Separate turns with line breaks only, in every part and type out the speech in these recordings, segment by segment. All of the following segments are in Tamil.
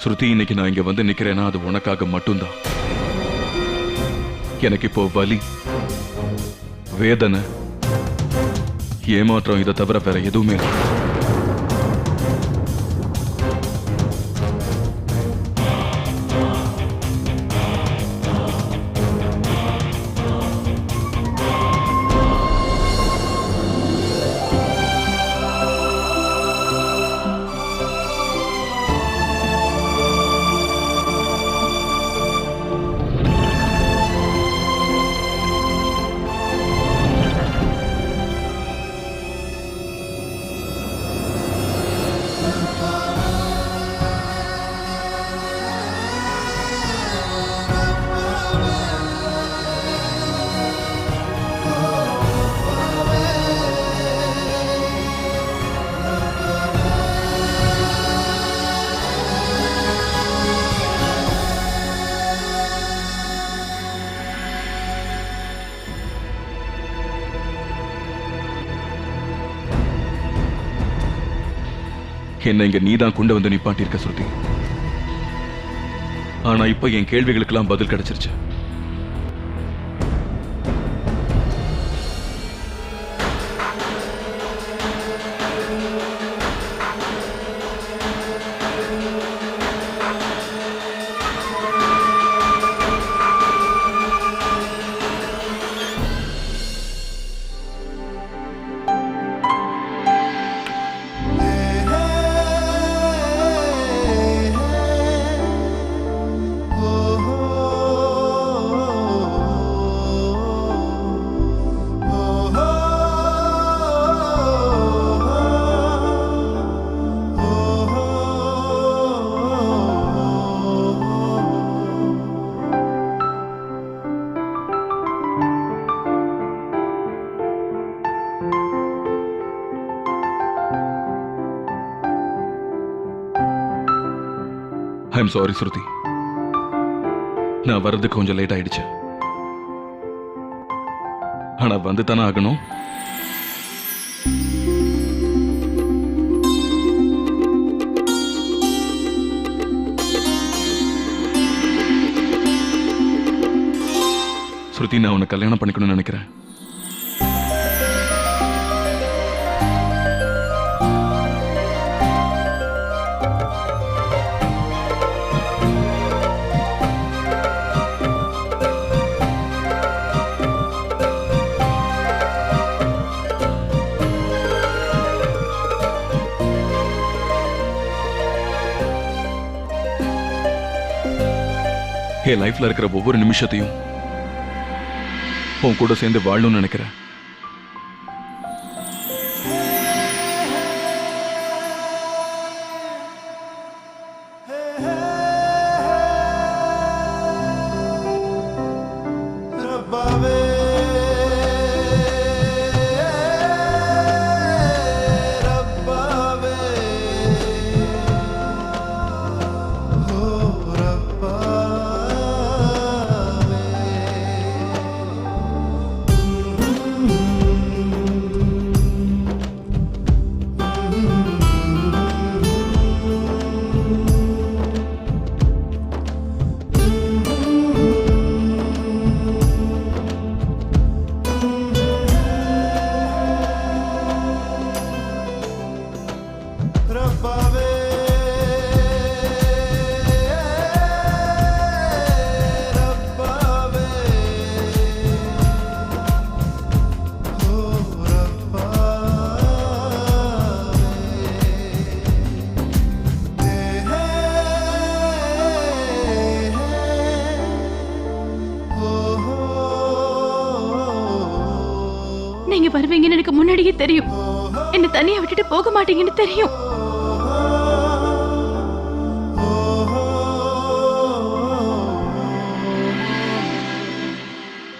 ஸ்ருதி, இன்னைக்கு நான் இங்க வந்து நிக்கிறேன்னா அது உனக்காக மட்டும்தான். எனக்கு இப்போ வலி, வேதனை, ஏமாற்றம் இதை தவிர வேற எதுவுமே இல்லை. என்ன இங்க நீதான் கொண்டு வந்து நிப்பாட்டியிருக்க ஸ்ருதி. ஆனா இப்ப என் கேள்விகளுக்கெல்லாம் பதில் கிடைச்சிருச்சு. ஐம் சாரி ஸ்ருதி, நான் வர்றதுக்கு கொஞ்சம் லேட் ஆயிடுச்சு. ஆனா வந்து தானே ஆகணும். ஸ்ருதி, நான் உன்னை கல்யாணம் பண்ணிக்கணும்னு நினைக்கிறேன். என் லைஃப்ல இருக்கிற ஒவ்வொரு நிமிஷத்தையும் உன் கூட சேர்ந்து வாழணும்னு நினைக்கிறேன்.
நீங்க வருவீங்கன்னு எனக்கு முன்னாடியே தெரியும். என்ன தனியா விட்டுட்டு போக மாட்டீங்கன்னு தெரியும்.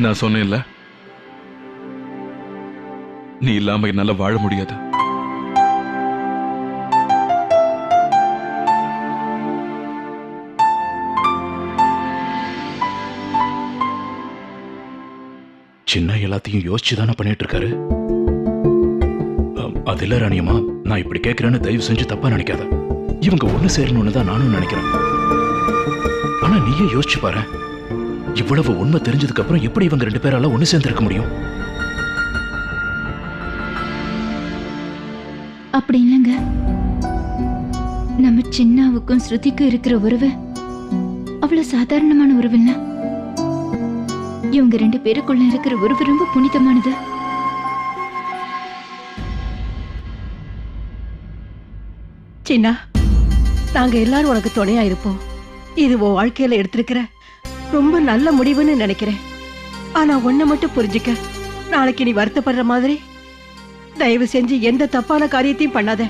நான் சொன்னேன்ல, நீ இல்லாம என்னால வாழ முடியாது.
சின்ன எல்லாத்தையும் யோசிச்சுதானே பண்ணிட்டு இருக்காரு. அது இல்ல ராணியம்மா, நான் இப்படி கேட்கிறேன்னு தயவு செஞ்சு தப்பா நினைக்காத. இவங்க ஒண்ணு சேரணும்னு தான் நானும் நினைக்கிறேன். ஆனா நீயே யோசிச்சு பாரு, இவ்வளவு உண்மை தெரிஞ்சதுக்கு அப்புறம் எப்படி இவங்க 2 பேரால ஒண்ணு சேர்ந்திருக்க முடியும்?
அப்படி இல்லைங்க. நம்ம சின்னாவுக்கும் ஸ்ருதிக்கும் இருக்கிற உறவு அவ்வளவு சாதாரணமான உறவு இல்ல. இவங்க 2 பேருக்குள்ள இருக்கிற உறவு ரொம்ப புனிதமானது.
சின்னா, நாங்க எல்லாரும் உனக்கு துணையா இருப்போம். இது உன் வாழ்க்கையில எடுத்திருக்கிற ரொம்ப நல்ல முடிவுன்னு நினைக்கிறேன். ஆனா ஒன்ன மட்டும் புரிஞ்சுக்க, நாளைக்கு நீ வருத்தப்படுற மாதிரி தயவு செஞ்சு எந்த தப்பான காரியத்தையும் பண்ணாத.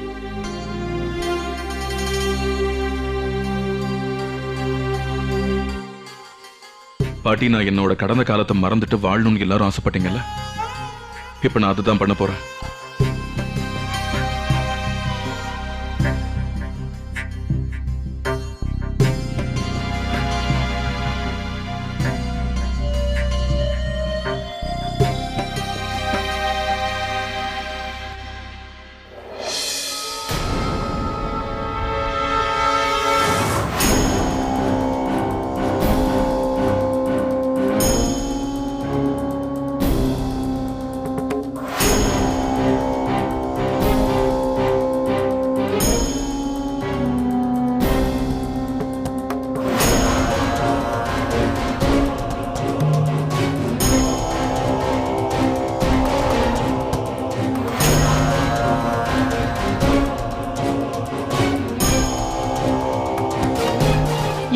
பாட்டி, நான் என்னோட கடந்த காலத்தை மறந்துட்டு வாழணும்னு எல்லாரும் ஆசைப்பட்டீங்கல்ல, இப்ப நான் அதுதான் பண்ண போறேன்.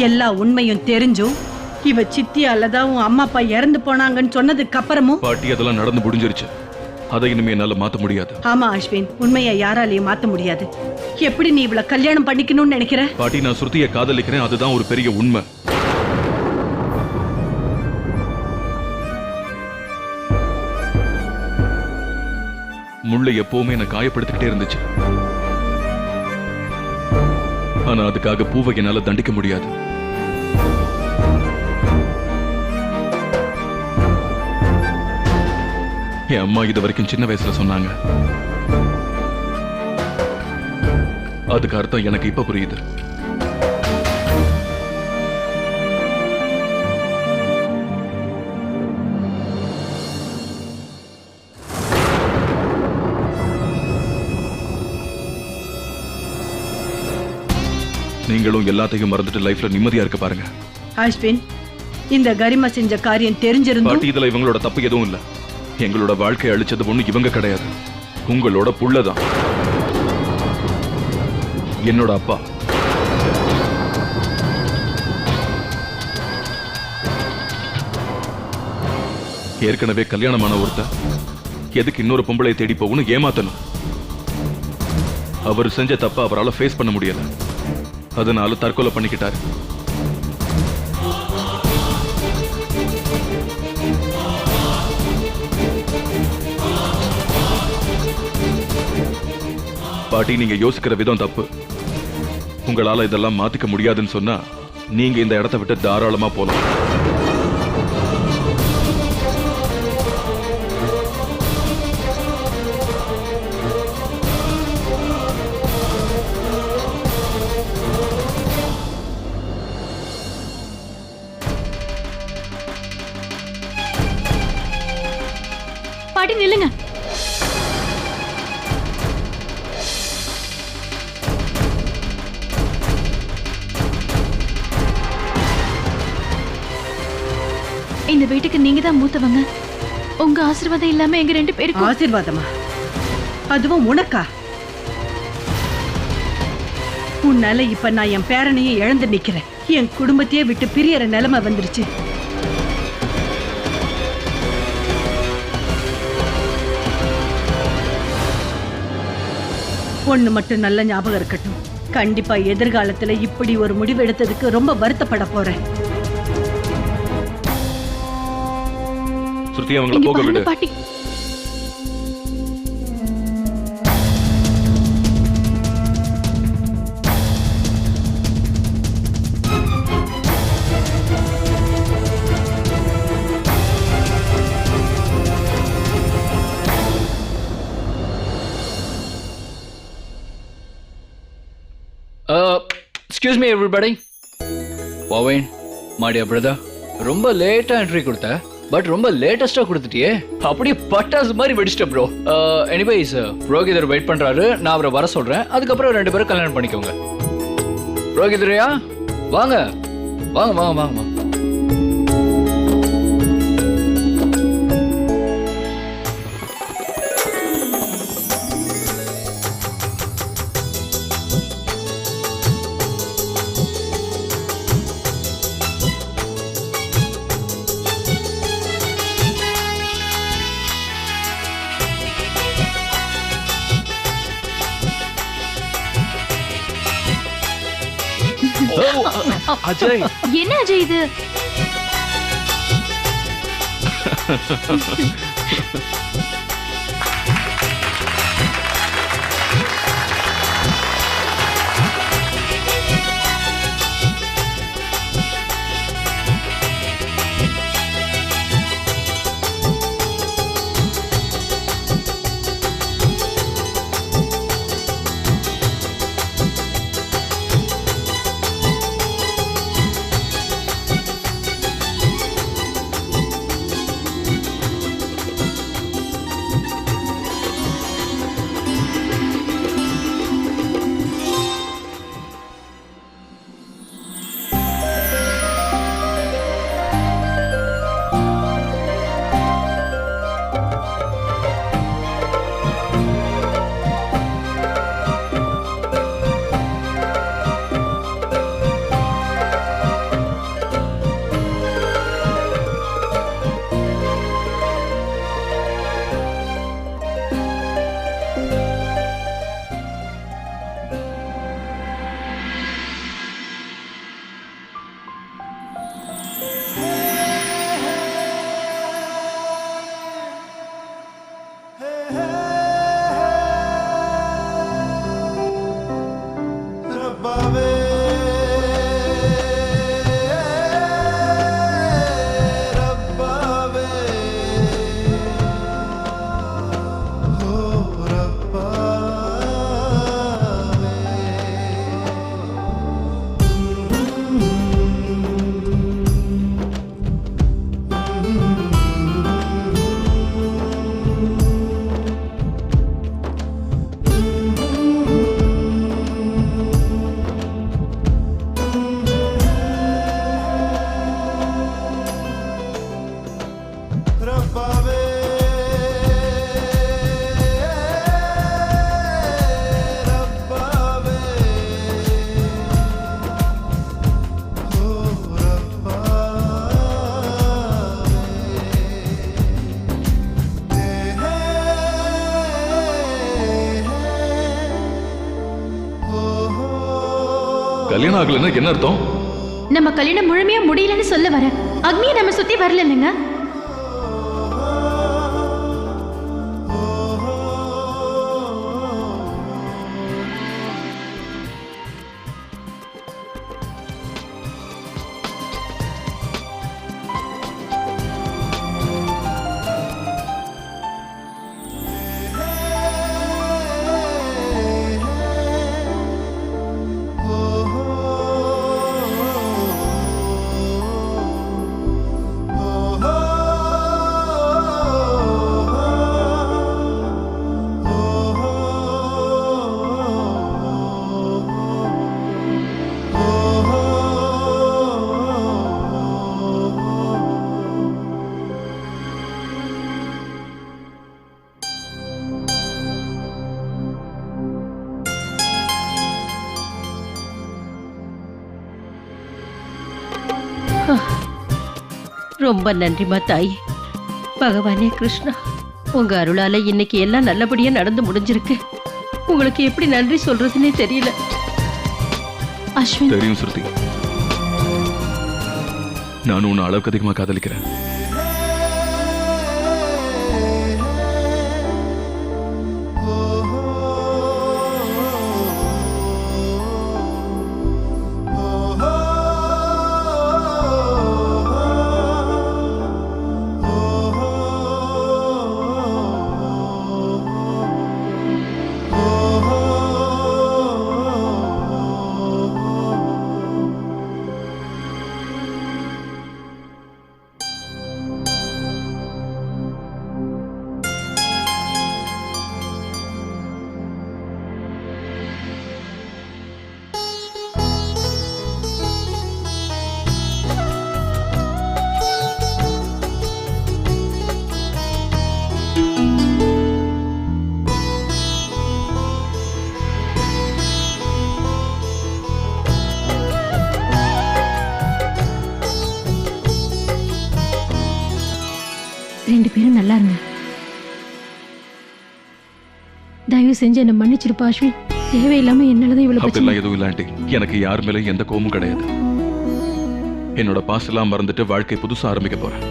எல்லா உண்மையும் தெரிஞ்சும் இவ சித்தி அல்லதான் உன் அம்மா அப்பா இறந்து போனாங்கன்னு சொன்னதுக்கு அப்புறமும்
பாட்டி, அதெல்லாம் நடந்து முடிஞ்சிருச்சு. அதை இனிமே என்னால மாத்த முடியாது.
ஆமா அஸ்வின், உண்மையை யாராலையும் மாத்த முடியாது. எப்படி நீ இவள கல்யாணம் பண்ணிக்கணும்னு நினைக்கிற?
பாட்டி, நான் ஸ்ருதியை காதலிக்கிறேன், அதுதான் ஒரு பெரிய உண்மை. முள்ளை எப்பவுமே என்னை காயப்படுத்திக்கிட்டே இருந்துச்சு. ஆனா அதுக்காக பூவை என்னால தண்டிக்க முடியாது. என் அம்மா இது வரைக்கும் சின்ன வயசுல சொன்னாங்க. அதுக்கு அர்த்தம் எனக்கு இப்ப புரியுது. நீங்களும் எல்லாத்தையும் மறந்துட்டு லைஃப்ல நிம்மதியா இருக்க பாருங்க.
அஸ்வின், இந்த கரிமா செஞ்ச காரியம் தெரிஞ்சிருந்தும்
பாட்டி, இதுல இவங்களோட தப்பு எதுவும் இல்ல. எங்களோட வாழ்க்கையை அழிச்சது ஒண்ணு இவங்க கிடையாது, உங்களோட புள்ளதான், என்னோட அப்பா. ஏற்கனவே கல்யாணமான ஒருத்தர் எதுக்கு இன்னொரு பொம்பளை தேடி போகணும் ஏமாத்தணும்? அவர் செஞ்ச தப்ப அவரால் ஃபேஸ் பண்ண முடியல, அதனால தற்கொலை பண்ணிக்கிட்டாரு. பாட்டி, நீங்க யோசிக்கிற விதம் தப்பு. உங்களால இதெல்லாம் மாத்திக்க முடியாதுன்னு சொன்னா நீங்க இந்த இடத்தை விட்டு தாராளமா போலாம்.
பாட்டி நில்லுங்க. இந்த வீட்டுக்கு நீங்க தான் மூத்தவங்க. உங்க ஆசீர்வாதம் இல்லாம எங்க 2 பேருக்கும்.
ஆசீர்வாதமா? அதுவும் உனக்கா? உன்னால இப்ப நான் என் பேரனையே இழந்து நிக்கிறேன். என் குடும்பத்தையே விட்டு பிரியற நிலைமை வந்துருச்சு. ஒண்ணு மட்டும் நல்ல ஞாபகம் இருக்கட்டும், கண்டிப்பா எதிர்காலத்துல இப்படி ஒரு முடிவு எடுத்ததுக்கு ரொம்ப வருத்தப்பட போறேன்.
ஸ்ருதி, அவங்கள
இங்க
போக
பாருங்க
விடு.
பாட்டி.
Excuse me everybody. பவன் மாடியா பிரதர், ரொம்ப லேட்டா என்ட்ரி கொடுத்த, பட் ரொம்ப லேட்டஸ்டா கொடுத்துட்டியே. அப்படியே பட்டாசு மாதிரி வெடிச்சிட்ட ப்ரோ. எனிவேஸ் புரோகிதர் வெயிட் பண்றாரு, நான் அவரை வர சொல்றேன். அதுக்கப்புறம் 2 பேரும் கல்யாணம் பண்ணிக்கோங்க. புரோகிதரையா வாங்க வாங்க வாங்க வாங்க வாங்க.
அஜய்,
என்ன அஜய் இது?
கல்யாணம் ஆகலைன்னா என்ன அர்த்தம்?
நம்ம கல்யாணம் முழுமையா முடியலன்னு சொல்ல வர. அக்னியை நம்ம சுத்தி வரல இல்லைங்க.
ரொம்ப நன்றிமா தாய். பகவானே கிருஷ்ணா, உங்க அருளால இன்னைக்கு எல்லாம் நல்லபடியா நடந்து முடிஞ்சிருக்கு. உங்களுக்கு எப்படி நன்றி சொல்றதுன்னே தெரியல.
அஸ்வின்,
தெரியும் ஸ்ருதி, நான் உன்னை அளவுக்கு அதிகமா காதலிக்கிறேன்.
2 பேரும் நல்லா இருங்க. தயவு செஞ்சு என்ன மன்னிச்சிருப்பா அஸ்வின். தேவையில்லாம என்னாலதான் இவ்வளவு பிரச்சனை.
அப்படிலாம் எதுவும் இல்லாண்டி எனக்கு யார் மேல எந்த கோபமும் கிடையாது. என்னோட பாஸ் எல்லாம் மறந்துட்டு வாழ்க்கை புதுசா ஆரம்பிக்க போறேன்.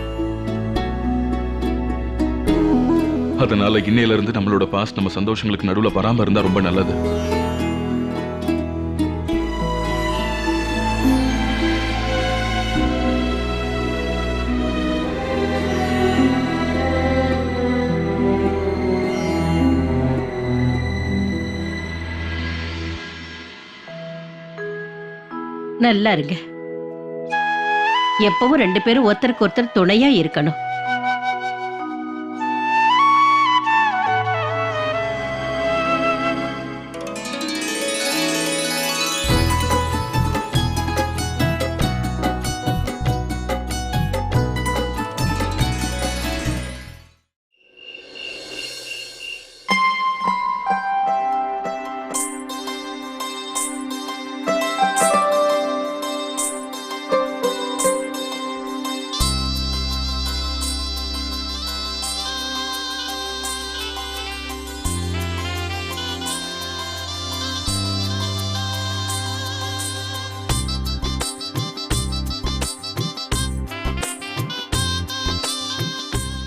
அதனால இன்னையில இருந்து நம்மளோட பாஸ் நம்ம சந்தோஷங்களுக்கு நடுவுல வராம இருந்தா ரொம்ப நல்லது.
நல்லா இருங்க. எப்பவும் 2 பேரும் ஒருத்தருக்கு ஒருத்தர் துணையா இருக்கணும்.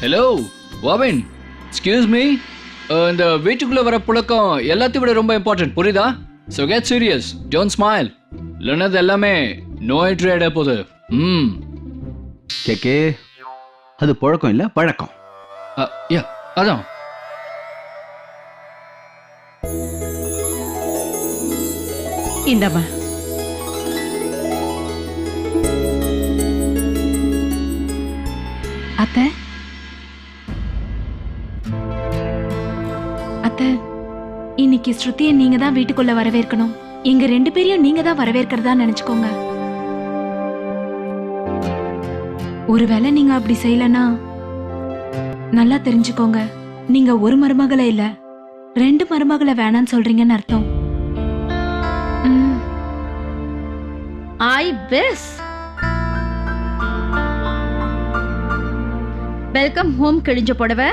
ஹலோ வாவின், எக்ஸ்கியூஸ் மீ. இந்த வீட்டுக்குள்ள வர புழக்கம் எல்லாத்தையும் விட ரொம்ப இம்பார்ட்டன்ட், புரியுதா? So get serious, don't smile, இல்லைன்னா அது எல்லாமே நோய் ட்ரேட போகுது.
கேக்கே, அது பழக்கம் இல்ல பழக்கம்.
யா அதான்.
இந்தம்மா.
அத்தை அத்தை, இன்னைக்கு ஸ்ருதியை நீங்க தான் வீட்டுக்குள்ள வரவேற்கணும். எங்க 2 பேரையும் நீங்க தான் வரவேற்கிறதா நினைச்சுக்கோங்க. ஒருவேளை நீங்க அப்படி செய்யலனா நல்லா தெரிஞ்சுக்கோங்க, நீங்க ஒரு மருமகளை இல்ல 2 மருமகளை வேணான்னு சொல்றீங்கன்னு அர்த்தம்.
ஐ பெஸ் வெல்கம் ஹோம். கிழிஞ்ச புடவை,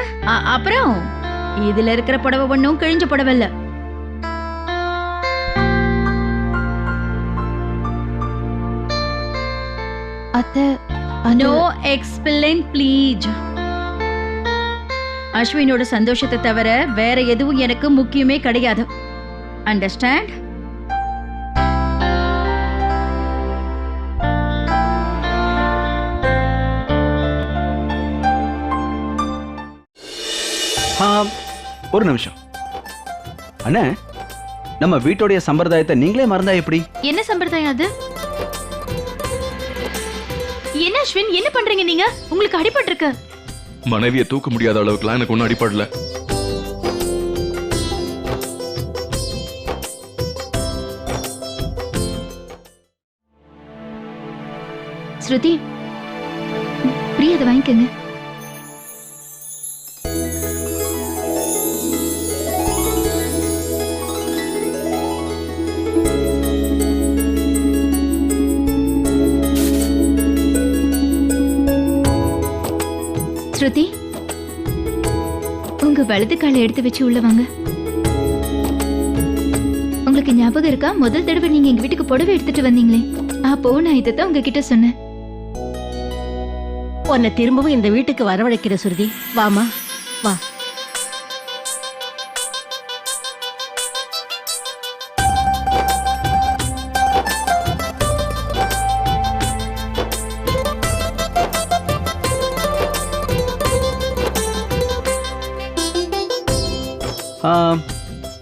அப்புறம் இதுல இருக்கிற புடவை ஒன்னும் கிழிஞ்ச புடவை இல்ல.
அத்தை,
நோ எக்ஸ்பிளைன் ப்ளீஸ். அஸ்வினோட சந்தோஷத்தை தவிர வேற எதுவும் எனக்கு முக்கியமே கிடையாது. அண்டர்ஸ்டாண்ட்?
ஒரு நிமிஷம் அண்ணே, நம்ம வீட்டோடைய சம்பிரதாயத்தை நீங்களே மறந்தா எப்படி?
என்ன சம்பிரதாயம் அது? என்ன அஸ்வின், என்ன பண்றீங்க நீங்க? உங்களுக்கு அடிபட்டு இருக்கு.
மனைவியை தூக்க முடியாத அளவுக்குலாம் எனக்கு ஒன்றும் அடிப்படல.
ஸ்ருதி, பிரியா, அதை வாங்கிக்கங்க. ஸ்ருதி, உங்க வலது காலை எடுத்து வச்சு உள்ள வாங்க. உங்களுக்கு ஞாபகம் இருக்கா, முதல் தடவை நீங்க எங்க வீட்டுக்கு புடவை எடுத்துட்டு வந்தீங்களே, அப்போ நான் இதைத்தான் உங்ககிட்ட சொன்னேன்.
உன்னை திரும்பவும் இந்த வீட்டுக்கு வரவழைக்கிற சுருதி. வாமா, வா.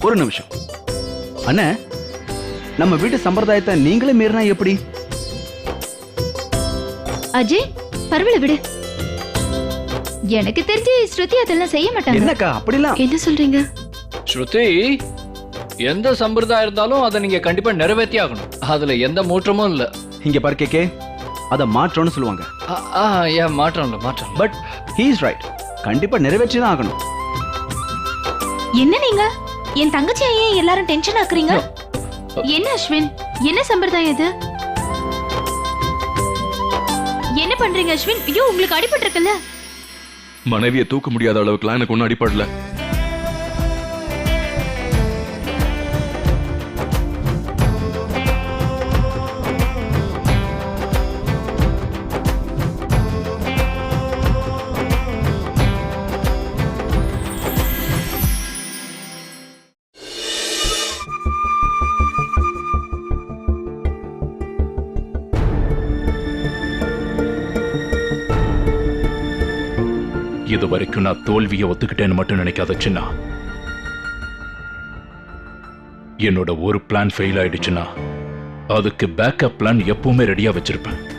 ஒரு நிமிஷம் அண்ணே, நம்ம வீட்டு சம்பிரதாயத்தை நீங்களே மீறினா எப்படி?
அஜய், பரவாயில்ல விடு. எனக்கு தெரிஞ்சு ஸ்ருதி அதெல்லாம் செய்ய மாட்டாங்க.
என்னக்கா அப்படிலாம்?
என்ன சொல்றீங்க?
ஸ்ருதி, எந்த சம்பிரதாயம் இருந்தாலும் அதை நீங்க கண்டிப்பா நிறைவேற்றி ஆகணும். அதுல எந்த மாற்றமும் இல்ல.
இங்க பாரு கேக்கே, அதை மாற்றம்னு சொல்லுவாங்க.
ஏன் மாற்றம் இல்ல, மாற்றம்.
பட் ஹீ இஸ் ரைட், கண்டிப்பா நிறைவேற்றி தான் ஆகணும்.
என்ன நீங்க என் தங்கச்சியை ஏன் எல்லாரும் டென்ஷன் ஆக்குறீங்க? என்ன அஸ்வின், என்ன சம்பிரதாயம் இது? என்ன பண்றீங்க அஸ்வின்? ஐயோ, உங்களுக்கு அடிபட்டு இருக்குல்ல?
மனைவியை தூக்க முடியாத அளவுக்குலாம் எனக்கு ஒன்றும் அடிப்படல.
இது வரைக்கும் நான் தோல்வியை ஒத்துக்கிட்டேன்னு மட்டும் நினைக்காத சின்னா. என்னோட ஒரு பிளான் ஃபெயில் ஆயிடுச்சுன்னா அதுக்கு பேக்கப் பிளான் எப்பவுமே ரெடியா வச்சிருப்பேன்.